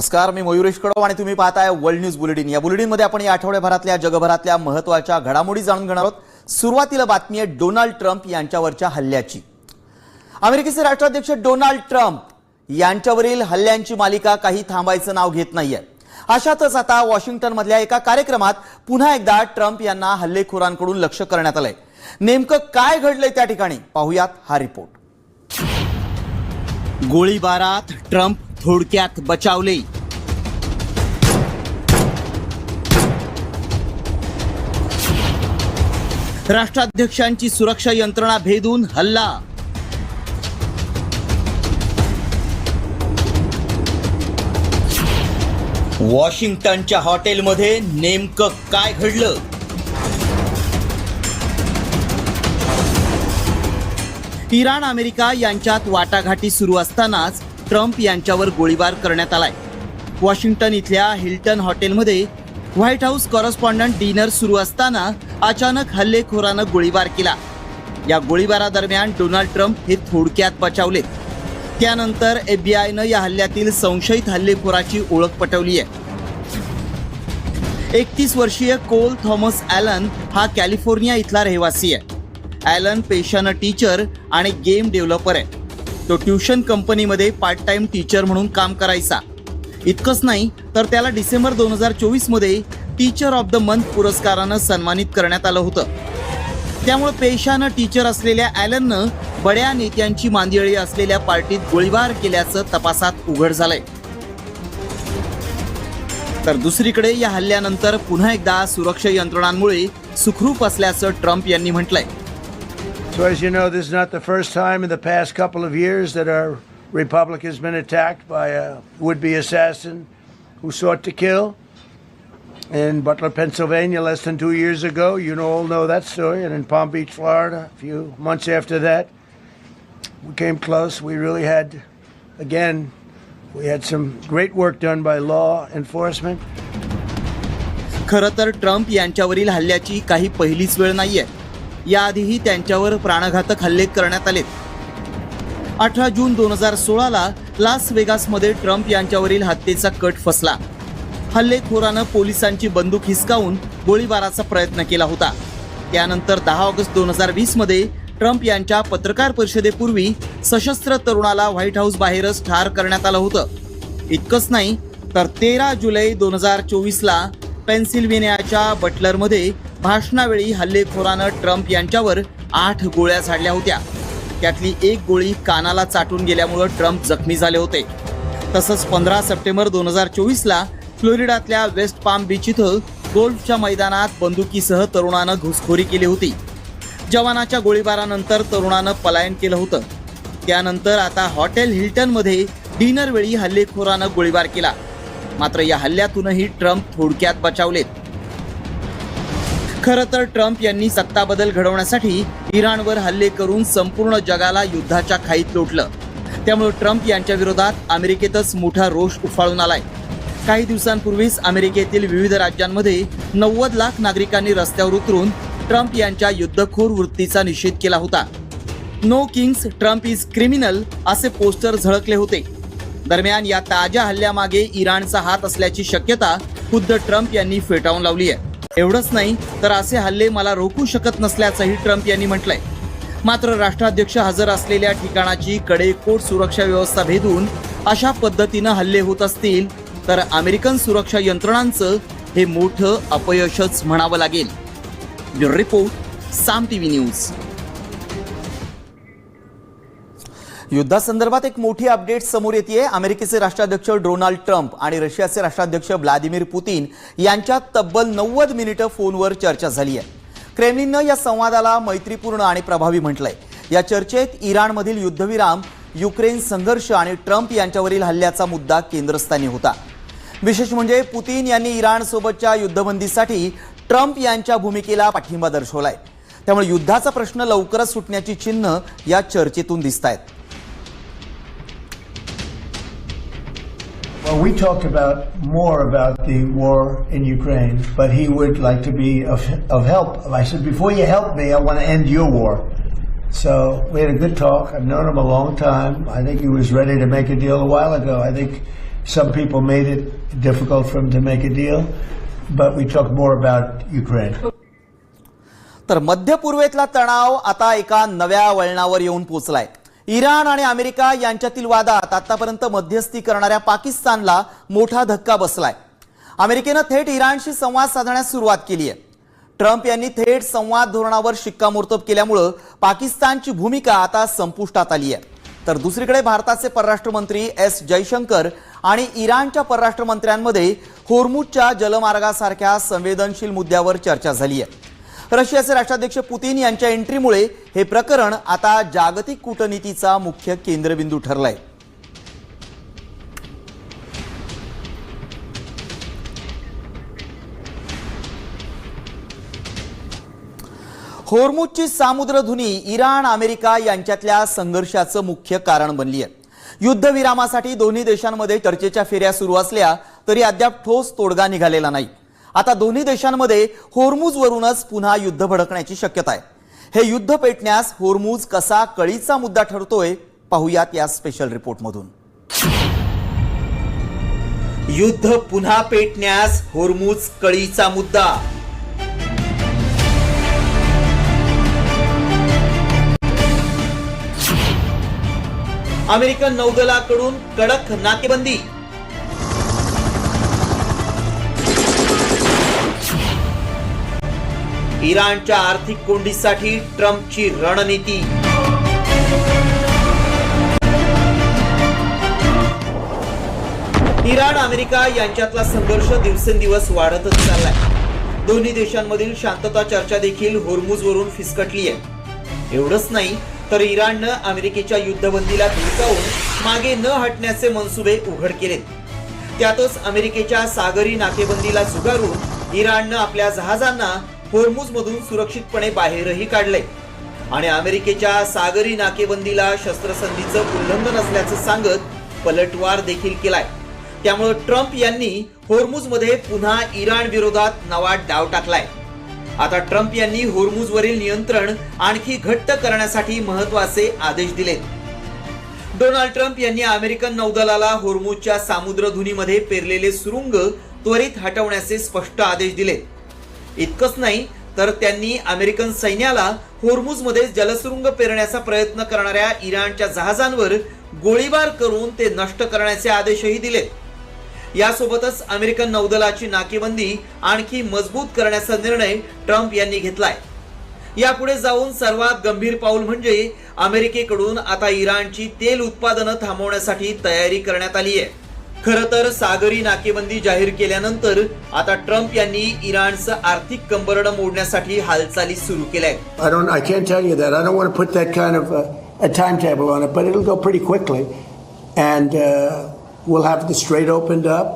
नमस्कार, मी मयुरेश कडव आणि तुम्ही पाहताय वर्ल्ड न्यूज बुलेटिन। या बुलेटिनमध्ये आपण या आठवड्याभरातल्या जगभरातल्या महत्त्वाच्या घडामोडी जाणून घेणार आहोत। सुरुवातीला बातमी आहे डोनाल्ड ट्रम्प यांच्यावरच्या हल्ल्याची। अमेरिकेचे राष्ट्राध्यक्ष डोनाल्ड ट्रम्प यांच्यावरील हल्ल्यांची मालिका काही थांबायचं नाव घेत नाहीये। अशातच आता वॉशिंग्टनमधल्या एका कार्यक्रमात पुन्हा एकदा ट्रम्प यांना हल्लेखोरांकडून लक्ष्य करण्यात आलंय। नेमकं काय घडलंय त्या ठिकाणी पाहूयात हा रिपोर्ट। गोळीबारात ट्रम्प थोडक्यात बचावले। राष्ट्राध्यक्षांची सुरक्षा यंत्रणा भेदून हल्ला। वॉशिंग्टनच्या हॉटेलमध्ये नेमकं काय घडलं? इराण अमेरिका यांच्यात वाटाघाटी सुरू असतानाच ट्रम्प यांच्यावर गोळीबार करण्यात आलाय। वॉशिंग्टन इथल्या हिल्टन हॉटेलमध्ये व्हाईट हाऊस कॉरेस्पॉन्डंट डिनर सुरू असताना अचानक हल्लेखोरानं गोळीबार केला। या गोळीबारादरम्यान डोनाल्ड ट्रम्प हे थोडक्यात बचावलेत। त्यानंतर एफबीआयनं या हल्ल्यातील संशयित हल्लेखोराची ओळख पटवली आहे। 31 वर्षीय कोल थॉमस ॲलन हा कॅलिफोर्निया इथला रहिवासी आहे। ॲलन पेशानं टीचर आणि गेम डेव्हलपर आहे। तो ट्यूशन कंपनीमध्ये पार्ट टाइम टीचर म्हणून काम करायचा। इतकंच नाही तर त्याला डिसेंबर 2024 मध्ये टीचर ऑफ द मंथ पुरस्कारानं सन्मानित करण्यात आलं होतं। त्यामुळे पेशानं टीचर असलेल्या ॲलननं बड्या नेत्यांची मांदियाळी असलेल्या पार्टीत गोळीबार केल्याचं तपासात उघड झालंय। तर दुसरीकडे या हल्ल्यानंतर पुन्हा एकदा सुरक्षा यंत्रणांमुळे सुखरूप असल्याचं ट्रम्प यांनी म्हटलंय। So as you know, this is not the first time in the past couple of years that our republic has been attacked by a would-be assassin who sought to kill. In Butler, Pennsylvania, less than 2 years ago, you all know that story, and in Palm Beach, Florida, a few months after that, we came close. We really had, again, we had some great work done by law enforcement. खरं तर Trump यांच्यावरील हल्ल्याची काही पहिलीच वेळ नाहीये। याआधीही त्यांच्यावर प्राणघातक हल्ले करण्यात आलेत। 18 जून 2016ला लास वेगासमध्ये ट्रम्प यांच्यावरील हत्येचा कट फसला। हल्लेखोरानं पोलिसांची बंदूक हिसकावून गोळीबाराचा प्रयत्न केला होता। त्यानंतर 10 ऑगस्ट 2020 मध्ये ट्रम्प यांच्या पत्रकार परिषदेपूर्वी सशस्त्र तरुणाला व्हाईट हाऊस बाहेरच ठार करण्यात आलं होतं। इतकंच नाही तर 13 जुलै 2024ला पेन्सिल्व्हेनियाच्या बटलरमध्ये भाषणावेळी हल्लेखोरानं ट्रम्प यांच्यावर 8 गोळ्या झाडल्या होत्या। त्यातली एक गोळी कानाला चाटून गेल्यामुळे ट्रम्प जखमी झाले होते। तसंच 15 सप्टेंबर 2024ला फ्लोरिडातल्या वेस्ट पाम बीच इथं गोल्फच्या मैदानात बंदुकीसह तरुणानं घुसखोरी केली होती। जवानाच्या गोळीबारानंतर तरुणानं पलायन केलं होतं। त्यानंतर आता हॉटेल हिल्टनमध्ये डिनरवेळी हल्लेखोरानं गोळीबार केला। मात्र या हल्ल्यातूनही ट्रम्प थोडक्यात बचावलेत। खरं तर ट्रम्प यांनी सत्ता बदल घडवण्यासाठी इराणवर हल्ले करून संपूर्ण जगाला युद्धाच्या खाईत लोटलं। त्यामुळे ट्रम्प यांच्या विरोधात अमेरिकेतच मोठा रोष उफाळून आलाय। काही दिवसांपूर्वीच अमेरिकेतील विविध राज्यांमध्ये 90 लाख नागरिकांनी रस्त्यावर उतरून ट्रम्प यांच्या युद्धखोर वृत्तीचा निषेध केला होता। No kings Trump is criminal असे पोस्टर झळकले होते। दरम्यान या ताज्या हल्ल्यामागे इराणचा हात असल्याची शक्यता खुद्द ट्रम्प यांनी फेटाळून लावली आहे। एवढंच नाही तर असे हल्ले मला रोखू शकत नसल्याचंही ट्रम्प यांनी म्हटलंय। मात्र राष्ट्राध्यक्ष हजर असलेल्या ठिकाणाची कडेकोट सुरक्षा व्यवस्था भेदून अशा पद्धतीनं हल्ले होत असतील तर अमेरिकन सुरक्षा यंत्रणांचं हे मोठं अपयशच म्हणावं लागेल। ब्युरो रिपोर्ट, साम टीव्ही न्यूज। युद्धासंदर्भात एक मोठी अपडेट समोर येते। अमेरिकेचे राष्ट्राध्यक्ष डोनाल्ड ट्रम्प आणि रशियाचे राष्ट्राध्यक्ष व्लादिमीर पुतीन यांच्यात तब्बल 90 मिनिटं फोनवर चर्चा झाली आहे। क्रेमलिननं या संवादाला मैत्रीपूर्ण आणि प्रभावी म्हटलंय। या चर्चेत इराणमधील युद्धविराम, युक्रेन संघर्ष आणि ट्रम्प यांच्यावरील हल्ल्याचा मुद्दा केंद्रस्थानी होता। विशेष म्हणजे पुतीन यांनी इराणसोबतच्या युद्धबंदीसाठी ट्रम्प यांच्या भूमिकेला पाठिंबा दर्शवलाय। त्यामुळे युद्धाचा प्रश्न लवकरच सुटण्याची चिन्ह या चर्चेतून दिसतायत। Well, we talked more about the war in Ukraine, but he would like to be of help. I said, before you help me, I want to end your war. So we had a good talk. I've known him a long time. I think he was ready to make a deal a while ago. I think Some people made it difficult for them to make a deal, but we talked more about Ukraine. तर मध्य पूर्वेतला तणाव आता एका नव्या वळणावर येऊन पोहोचलाय. Iran आणि America यांच्यातील वादात आतापर्यंत मध्यस्थी करणाऱ्या पाकिस्तानला मोठा धक्का बसलाय. अमेरिकेनं थेट इराणशी संवाद साधण्यास सुरुवात केली आहे. ट्रम्प यांनी थेट संवाद धोरणावर शिक्कामोर्तब केल्यामुळे पाकिस्तानची भूमिका आता संपुष्टात आली आहे. तर दुसरीकडे भारताचे परराष्ट्र मंत्री एस जयशंकर आणि इराणच्या परराष्ट्र मंत्र्यांमध्ये होर्मुझच्या जलमार्गासारख्या संवेदनशील मुद्द्यावर चर्चा झाली आहे. रशियाचे राष्ट्राध्यक्ष पुतीन यांच्या एंट्रीमुळे हे प्रकरण आता जागतिक कूटनीतीचा मुख्य केंद्रबिंदू ठरलाय. होर्मुझची सामुद्रधुनी इराण अमेरिका यांच्यातल्या संघर्षाचं मुख्य कारण बनली आहे. युद्धविरामासाठी दोन्ही देशांमध्ये चर्चेच्या फेऱ्या सुरू असल्या तरी अद्याप ठोस तोडगा निघालेला नाही. आता दोन्ही देशांमध्ये होर्मुझवरूनच पुन्हा युद्ध भडकण्याची शक्यता आहे. हे युद्ध पेटण्यास होर्मुझ कसा कळीचा मुद्दा ठरतोय पाहूयात या स्पेशल रिपोर्टमधून. युद्ध पुन्हा पेटण्यास होर्मुझ कळीचा मुद्दा. अमेरिकन नौदलाकडून कडक नाकेबंदी. इराणच्या आर्थिक कोंडीसाठी ट्रम्पची रणनीती. इराण अमेरिका यांच्यातला संघर्ष दिवसेंदिवस वाढतच चाललाय. दोन्ही देशांमधील शांतता चर्चा देखील होर्मुझवरून फिसकटली आहे. एवढंच नाही तर इराणनं अमेरिकेच्या युद्धबंदीला धुडकावून मागे न हटण्याचे मनसुबे उघड केलेत. त्यातच अमेरिकेच्या सागरी नाकेबंदीला झुगारून इराणनं आपल्या जहाजांना होर्मुझमधून सुरक्षितपणे बाहेरही काढलंय आणि अमेरिकेच्या सागरी नाकेबंदीला शस्त्रसंधीचं उल्लंघन असल्याचं सांगत पलटवार देखील केलाय. त्यामुळे ट्रम्प यांनी होर्मुझमध्ये पुन्हा इराण विरोधात नवा डाव टाकलाय. आता ट्रम्प यांनी होर्मुझवरील नियंत्रण आणखी घट्ट करण्यासाठी महत्त्वाचे आदेश दिलेत. डोनाल्ड ट्रम्प यांनी अमेरिकन नौदलाला होर्मुझच्या सामुद्रधुनीमध्ये पेरलेले सुरुंग त्वरित हटवण्याचे स्पष्ट आदेश दिलेत. इतकंच नाही तर त्यांनी अमेरिकन सैन्याला होर्मुझमध्ये जलसुरुंग पेरण्याचा प्रयत्न करणाऱ्या इराणच्या जहाजांवर गोळीबार करून ते नष्ट करण्याचे आदेशही दिलेत. यासोबतच अमेरिकन नौदलाची नाकेबंदी आणखी मजबूत करण्याचा निर्णय ट्रम्प यांनी घेतलाय. यापुढे जाऊन सर्वात गंभीर पाऊल म्हणजे अमेरिकेकडून आता इराणची तेल उत्पादनं थांबवण्यासाठी तयारी करण्यात आली आहे. खरं तर सागरी नाकेबंदी जाहीर केल्यानंतर आता ट्रम्प यांनी इराणचं आर्थिक कंबरडं मोडण्यासाठी हालचाली सुरू केल्या आहेत. I can't tell you that. I don't want to put that kind of a timetable on it, but it'll go pretty quickly, and we'll have the strait opened up.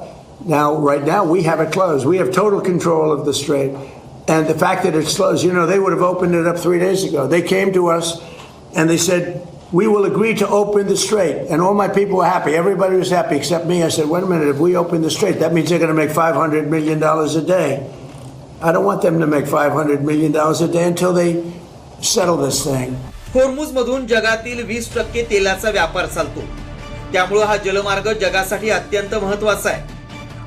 Now, right now, we have it closed. We have total control of the strait, and the fact that it's closed, you know, they would have opened it up 3 days ago. They came to us, and they said, we will agree to open the strait, and all my people were happy. Everybody was happy except me. I said, wait a minute, if we open the strait, that means they're going to make $500 million a day. I don't want them to make $500 million a day until they settle this thing. होर्मुझमधून जगातील 20% तेलाचा व्यापार चालतो. त्यामुळे हा जलमार्ग जगासाठी अत्यंत महत्त्वाचा आहे.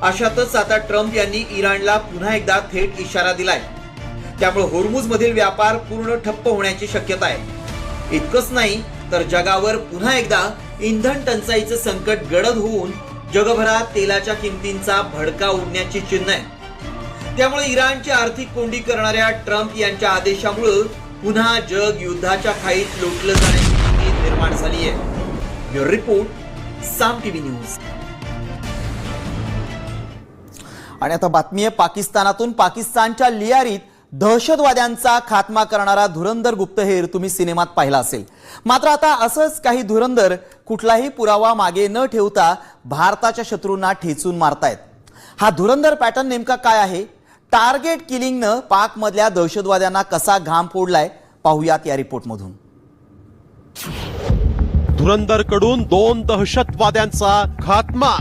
अशातच आता ट्रम्प यांनी इराणला पुन्हा एकदा थेट इशारा दिलाय. त्यामुळे होर्मुझमधील व्यापार पूर्ण ठप्प होण्याची शक्यता आहे. इतकंच नाही तर जगावर पुन्हा एकदा इंधन टंचाईचं संकट गडद होऊन जगभरात तेलाच्या किमतींचा भडका उडण्याची चिन्ह आहे. त्यामुळे इराणची आर्थिक कोंडी करणाऱ्या ट्रम्प यांच्या आदेशामुळे पुन्हा जग युद्धाच्या खाईत लोटलं जाण्याची भीती निर्माण झाली आहे. ब्युरो रिपोर्ट, साम टीव्ही न्यूज. आणि आता बातमी आहे पाकिस्तानातून. पाकिस्तानच्या लियारीत दहशतवाद्यांचा खात्मा करणारा धुरंधर गुप्तहेर तुम्ही सिनेमात पाहिला असेल. मात्र आता असंच काही धुरंधर कुठलाही पुरावा मागे न ठेवता भारताच्या शत्रूंना ठेचून मारतायत. हा धुरंधर पॅटर्न नेमका काय आहे? टार्गेट किलिंगनं पाकमधल्या दहशतवाद्यांना कसा घाम फोडलाय पाहूयात या रिपोर्टमधून. धुरंधरकडून 2 दहशतवाद्यांचा खात्मा.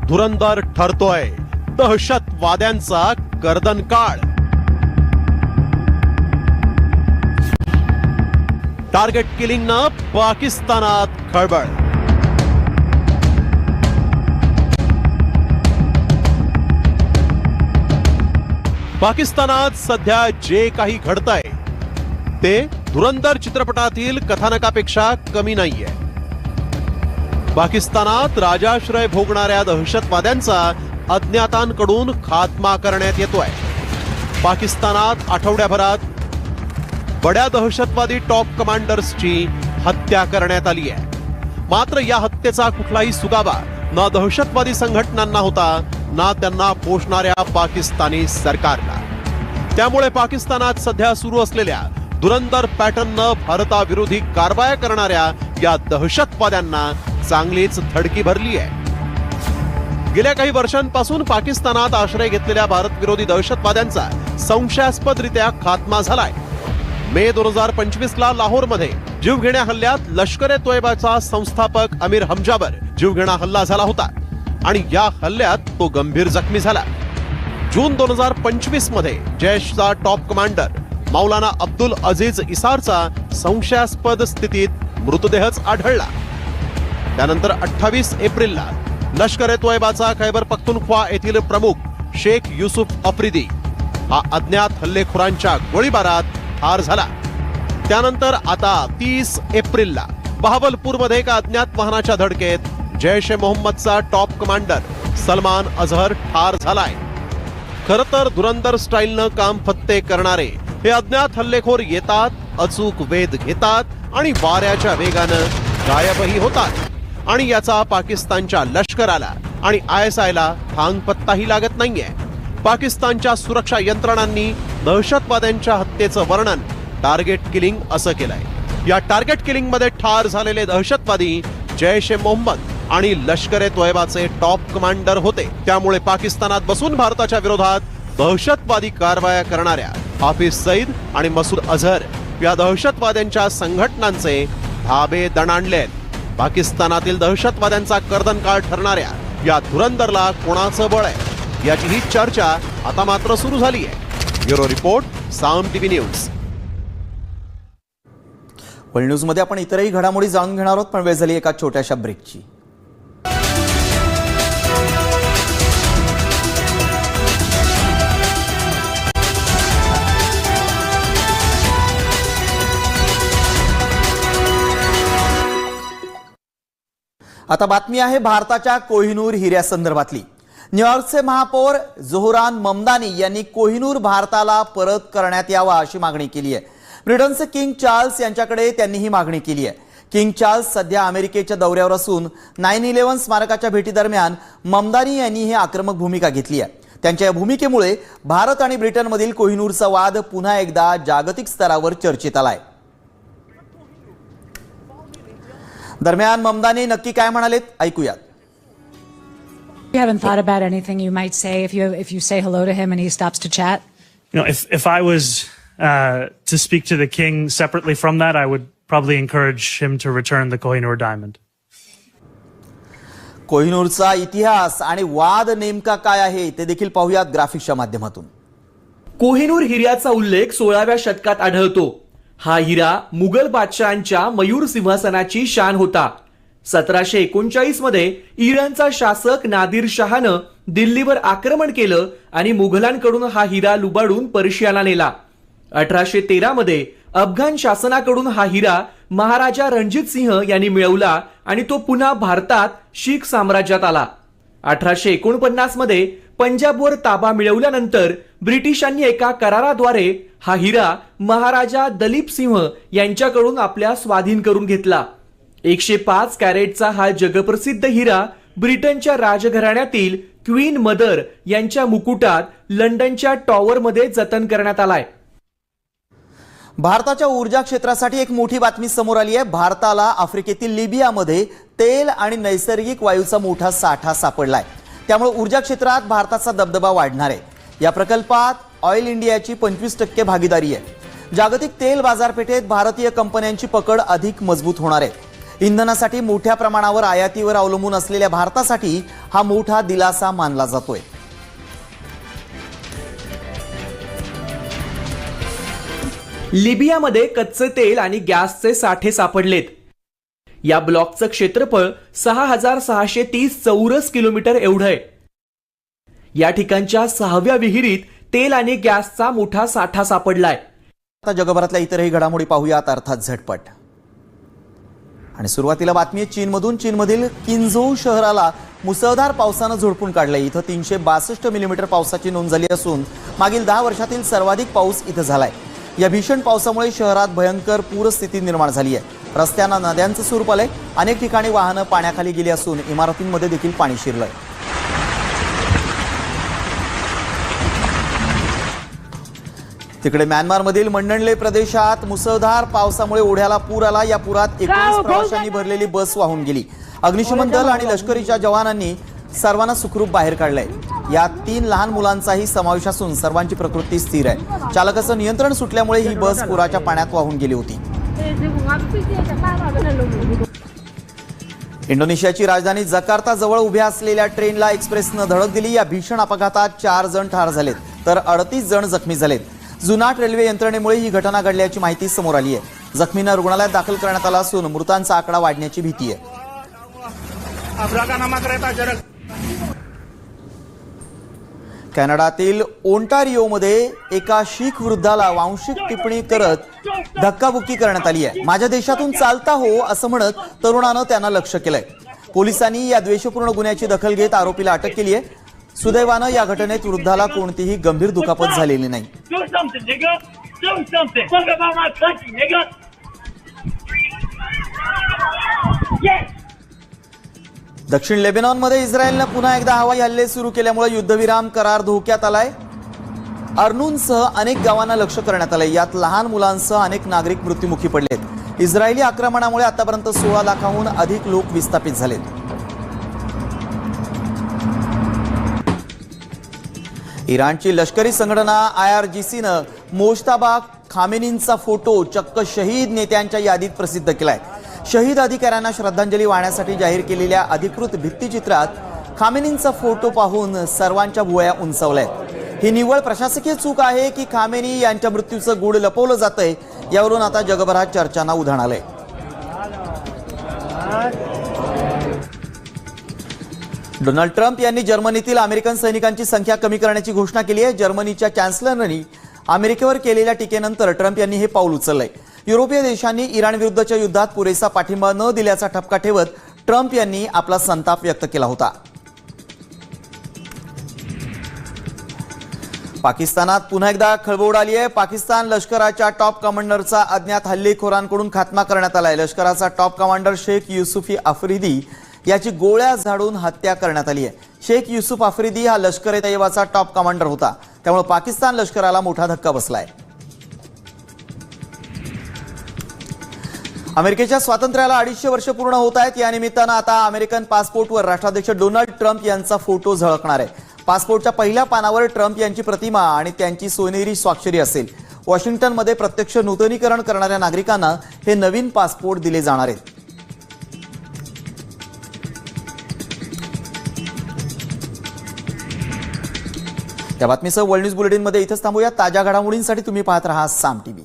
धुरंधर ठरतोय दहशतवाद्यांचा गर्दनकाळ. टार्गेट किलिंगनं पाकिस्तानात खळबळ. पाकिस्तानात सध्या जे काही घडतंय ते धुरंधर चित्रपटातील कथानकापेक्षा कमी नाहीये. पाकिस्तानात राजाश्रय भोगणाऱ्या दहशतवाद्यांचा अज्ञातांकडून खात्मा करण्यात येतोय. पाकिस्तानात आठवड्याभरात बड्या दहशतवादी टॉप कमांडर्सची हत्या करण्यात आली आहे. मात्र या हत्येचा कुठलाही सुगावा ना दहशतवादी संघटनांना होता ना त्यांना पोषणाऱ्या पाकिस्तानी सरकारला. त्यामुळे पाकिस्तानात सध्या सुरू असलेल्या धुरंधर पॅटर्ननं भारताविरोधी कारवाया करणाऱ्या या दहशतवाद्यांना चांगलीच धडकी भरली आहे. गेल्या काही वर्षांपासून पाकिस्तानात आश्रय घेतलेल्या भारत विरोधी दहशतवाद्यांचा संशयास्पदरित्या खात्मा झालाय. मे 2025 ला लाहोरमध्ये जीवघेण्या हल्ल्यात लष्कर ए तोयबाचा संस्थापक अमीर हमजावर जीवघेणा हल्ला झाला होता आणि या हल्ल्यात तो गंभीर जखमी झाला. जून 2025 मध्ये जैशचा टॉप कमांडर मौलाना अब्दुल अजीज इसारचा संशयास्पद स्थितीत मृतदेहच आढळला. त्यानंतर 28 एप्रिलला लष्कर ए तोयबाचा खैबर पख्तूनख्वा येथील प्रमुख शेख युसुफ आफ्रिदी हा अज्ञात हल्लेखोरांच्या गोळीबारात ठार झाला. त्यानंतर आता 30 एप्रिलला बहावलपूरमध्ये एका अज्ञात वाहनाच्या धडकेत जैश ए मोहम्मदचा टॉप कमांडर सलमान अझहर ठार झालाय. खर तर धुरंधर स्टाईलनं काम फत्ते करणारे हे अज्ञात हल्लेखोर येतात, अचूक वेध घेतात आणि वाऱ्याच्या वेगानं गायबही होतात. आणि याचा पाकिस्तानच्या लष्कराला आणि ISIला थांग पत्ताही लागत नाहीये. पाकिस्तानच्या सुरक्षा यंत्रणांनी दहशतवाद्यांच्या हत्येचं वर्णन टार्गेट किलिंग असं केलंय. या टार्गेट किलिंग मध्ये ठार झालेले दहशतवादी जैश ए मोहम्मद आणि लष्कर ए तोयबाचे टॉप कमांडर होते. त्यामुळे पाकिस्तानात बसून भारताच्या विरोधात दहशतवादी कारवाया करणाऱ्या हाफिज सईद आणि मसूद अझहर या दहशतवाद्यांच्या संघटनांचे धाबे दणाणले. पाकिस्तानातील दहशतवाद्यांचा कर्दनकाळ ठरणाऱ्या या धुरंधरला कोणाचं बळ आहे याची ही चर्चा आता मात्र सुरू झाली आहे. ब्युरो रिपोर्ट, साम टीव्ही न्यूज. वर्ल्ड न्यूज मध्ये आपण इतरही घडामोडी जाणून घेणार आहोत, पण वेळ झाली एका छोट्याशा ब्रेकची. आता बातमी आहे भारताच्या कोहिनूर हिऱ्यासंदर्भातली. न्यूयॉर्कचे महापौर जोहरान ममदानी यांनी कोहिनूर भारताला परत करण्यात यावा अशी मागणी केली आहे. ब्रिटनचे किंग चार्ल्स यांच्याकडे त्यांनी ही मागणी केली आहे. किंग चार्ल्स सध्या अमेरिकेच्या दौऱ्यावर असून 9/11 स्मारकाच्या भेटीदरम्यान ममदानी यांनी ही आक्रमक भूमिका घेतली आहे. त्यांच्या या भूमिकेमुळे भारत आणि ब्रिटनमधील कोहिनूरचा वाद पुन्हा एकदा जागतिक स्तरावर चर्चेत आलाय. दरम्यान ममदानी नक्की काय म्हणालेत ऐकूयात. You haven't thought about anything you might say if you say hello to him and he stops to chat? You know, if I was to speak to the king separately from that, I would probably encourage him to return the Kohinoor diamond. कोहिनूरचा इतिहास आणि वाद नेमका काय आहे ते देखील पाहूयात ग्राफिक्सच्या माध्यमातून. कोहिनूर हिऱ्याचा उल्लेख 16व्या शतकात आढळतो. हा हिरा मुघल बादशहांच्या मयूर सिंहासनाची शान होता. 1739 मध्ये इराणचा शासक नादिर शहानं दिल्लीवर आक्रमण केलं आणि मुघलांकडून हा हिरा लुबाडून पर्शियाला नेला. 1813 मध्ये अफगाण शासनाकडून हा हिरा महाराजा रणजित सिंह यांनी मिळवला आणि तो पुन्हा भारतात शीख साम्राज्यात आला. 1849 मध्ये पंजाबवर ताबा मिळवल्यानंतर ब्रिटिशांनी एका कराराद्वारे हा हिरा महाराजा दलीप सिंह यांच्याकडून आपल्या स्वाधीन करून घेतला. 105 कॅरेटचा हा जगप्रसिद्ध हिरा ब्रिटनच्या राजघराण्यातील क्वीन मदर यांच्या मुकुटात लंडनच्या टॉवरमध्ये जतन करण्यात आलाय. भारताच्या ऊर्जा क्षेत्रासाठी एक मोठी बातमी समोर आली आहे. भारताला आफ्रिकेतील लिबियामध्ये तेल आणि नैसर्गिक वायूचा मोठा साठा सापडलाय. त्यामुळे ऊर्जा क्षेत्रात भारताचा दबदबा वाढणार आहे. या प्रकल्पात ऑइल इंडियाची 25% भागीदारी आहे. जागतिक तेल बाजारपेठेत भारतीय कंपन्यांची पकड अधिक मजबूत होणार आहे. इंधनासाठी मोठ्या प्रमाणावर आयातीवर अवलंबून असलेल्या भारतासाठी हा मोठा दिलासा मानला जातोय. लिबियामध्ये कच्चे तेल आणि गॅसचे साठे सापडलेत. या ब्लॉकचं क्षेत्रफळ 6,630 चौरस किलोमीटर एवढं आहे. या ठिकाणच्या 6व्या विहिरीत तेल आणि गॅसचा मोठा साठा सापडलाय. आता जगभरातल्या इतरही घडामोडी पाहूयात अर्थात झटपट. आणि सुरुवातीला बातमी आहे चीनमधून. चीनमधील किंझोऊ शहराला मुसळधार पावसानं झोडपून काढलंय. इथं 362 मिलीमीटर पावसाची नोंद झाली असून मागील 10 वर्षातील सर्वाधिक पाऊस इथं झालाय. या भीषण पावसामुळे शहरात भयंकर पूरस्थिती निर्माण झाली आहे. रस्त्यांना नद्यांचं स्वरूप आलंय. अनेक ठिकाणी वाहनं पाण्याखाली गेली असून इमारतींमध्ये देखील पाणी शिरलंय. तिकडे म्यानमारमधील मंडणले प्रदेशात मुसळधार पावसामुळे ओढ्याला पूर आला. या पुरात 19 प्रवाशांनी भरलेली बस वाहून गेली. अग्निशमन दल आणि लष्करीच्या जवानांनी सर्वांना सुखरूप बाहेर काढलंय. यात 3 लहान मुलांचाही समावेश असून सर्वांची प्रकृती स्थिर आहे. चालकाचं नियंत्रण सुटल्यामुळे ही बस पुराच्या पाण्यात वाहून गेली होती. इंडोनेशियाची राजधानी जकार्ता जवळ उभ्या असलेल्या ट्रेनला एक्सप्रेसनं धडक दिली. या भीषण अपघातात 4 जण ठार झालेत तर 38 जण जखमी झालेत. जुनाट रेल्वे यंत्रणेमुळे ही घटना घडल्याची माहिती समोर आली आहे. जखमींना रुग्णालयात दाखल करण्यात आलं असून मृतांचा आकडा वाढण्याची भीती आहे. कॅनडातील ओंटारिओमध्ये एका शीख वृद्धाला वांशिक टिप्पणी करत धक्काबुक्की करण्यात आली आहे. माझ्या देशातून चालता हो असं म्हणत तरुणानं त्यांना लक्ष्य केलंय. पोलिसांनी या द्वेषपूर्ण गुन्ह्याची दखल घेत आरोपीला अटक केली आहे. सुदैवानं या घटनेत वृद्धाला कोणतीही गंभीर दुखापत झालेली नाही. दक्षिण लेबनॉनमध्ये इस्रायलनं पुन्हा एकदा हवाई हल्ले सुरू केल्यामुळे युद्धविराम करार धोक्यात आलाय. अर्नूनसह अनेक गावांना लक्ष्य करण्यात आलंय. यात लहान मुलांसह अनेक नागरिक मृत्युमुखी पडलेत. इस्रायली आक्रमणामुळे आतापर्यंत 16 लाखाहून अधिक लोक विस्थापित झालेत. इराणची लष्करी संघटना IRGCनं मोजताबा खामेनींचा फोटो चक्क शहीद नेत्यांच्या यादीत प्रसिद्ध केलाय. शहीद अधिकाऱ्यांना श्रद्धांजली वाहण्यासाठी जाहीर केलेल्या अधिकृत भित्तिचित्रात खामेनींचा फोटो पाहून सर्वांच्या भुवया उंचावल्यात. ही निव्वळ प्रशासकीय चूक आहे की खामेनी यांच्या मृत्यूचं गूढ लपवलं जातंय, यावरून आता जगभरात चर्चांना उधाण आलंय. डोनाल्ड ट्रम्प यांनी जर्मनीतील अमेरिकन सैनिकांची संख्या कमी करण्याची घोषणा केली आहे. जर्मनीच्या चॅन्सलरनी अमेरिकेवर केलेल्या टीकेनंतर ट्रम्प यांनी हे पाऊल उचललंय. युरोपीय देशांनी इराण विरुद्धच्या युद्धात पुरेसा पाठिंबा न दिल्याचा ठपका ठेवत ट्रम्प यांनी आपला संताप व्यक्त केला होता. पाकिस्तानात पुन्हा एकदा खळबळ उडाली आहे. पाकिस्तान लष्कराच्या टॉप कमांडरचा अज्ञात हल्लेखोरांकडून खात्मा करण्यात आलाय. लष्कराचा टॉप कमांडर शेख युसुफ आफ्रिदी याची गोळ्या झाडून हत्या करण्यात आली आहे. शेख युसुफ आफ्रिदी हा लष्कर ए तैयबाचा टॉप कमांडर होता. त्यामुळे पाकिस्तान लष्कराला मोठा धक्का बसलाय. अमेरिकेच्या स्वातंत्र्याला 250 वर्ष पूर्ण होत आहेत. या निमित्तानं आता अमेरिकन पासपोर्टवर राष्ट्राध्यक्ष डोनाल्ड ट्रम्प यांचा फोटो झळकणार आहे. पासपोर्टच्या पहिल्या पानावर ट्रम्प यांची प्रतिमा आणि त्यांची सोनेरी स्वाक्षरी असेल. वॉशिंग्टनमध्ये प्रत्यक्ष नूतनीकरण करणाऱ्या नागरिकांना हे नवीन पासपोर्ट दिले जाणार आहेत. या बातमीसह वर्ल्ड न्यूज बुलेटिनमध्ये इथंच थांबूया. ताज्या घडामोडींसाठी तुम्ही पाहत राहा साम टीव्ही.